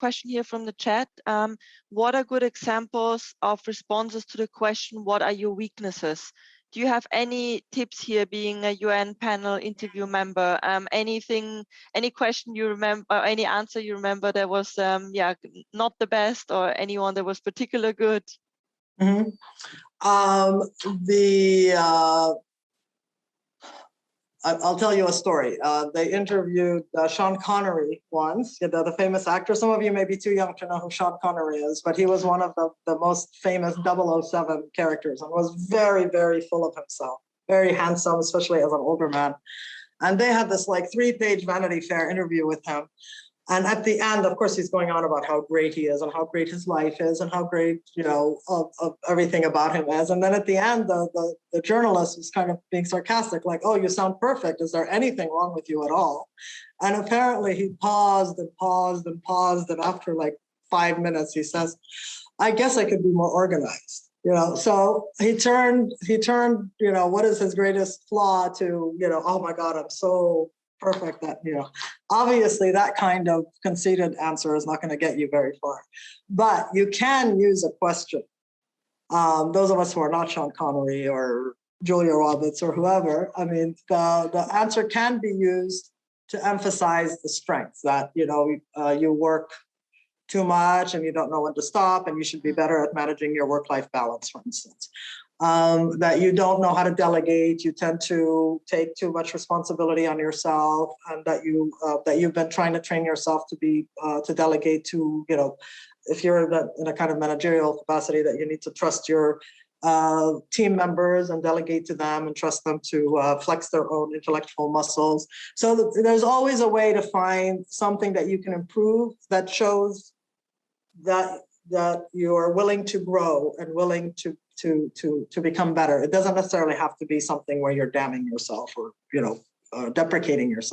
question here from the chat. What are good examples of responses to the question, what are your weaknesses? Do you have any tips here, being a UN panel interview member? Any question you remember, or any answer you remember that was not the best, or anyone that was particularly good? Mm-hmm. I'll tell you a story. They interviewed Sean Connery once, the famous actor. Some of you may be too young to know who Sean Connery is, but he was one of the most famous 007 characters and was very, very full of himself, very handsome, especially as an older man. And they had this like 3-page Vanity Fair interview with him. And at the end, of course, he's going on about how great he is and how great his life is and how great, of everything about him is. And then at the end, the journalist was kind of being sarcastic, like, oh, you sound perfect. Is there anything wrong with you at all? And apparently he paused and paused and paused. And after like 5 minutes, he says, I guess I could be more organized. So he turned, what is his greatest flaw to, oh my God, I'm so perfect that, obviously that kind of conceited answer is not going to get you very far, but you can use a question. Those of us who are not Sean Connery or Julia Roberts or whoever, I mean, the answer can be used to emphasize the strengths that, you work too much and you don't know when to stop, and you should be better at managing your work-life balance, for instance. That you don't know how to delegate, you tend to take too much responsibility on yourself, and that you've been trying to train yourself to delegate to, if you're in a kind of managerial capacity, that you need to trust your team members and delegate to them and trust them to flex their own intellectual muscles. So there's always a way to find something that you can improve that shows that you are willing to grow and willing to become better. It doesn't necessarily have to be something where you're damning yourself or, deprecating yourself.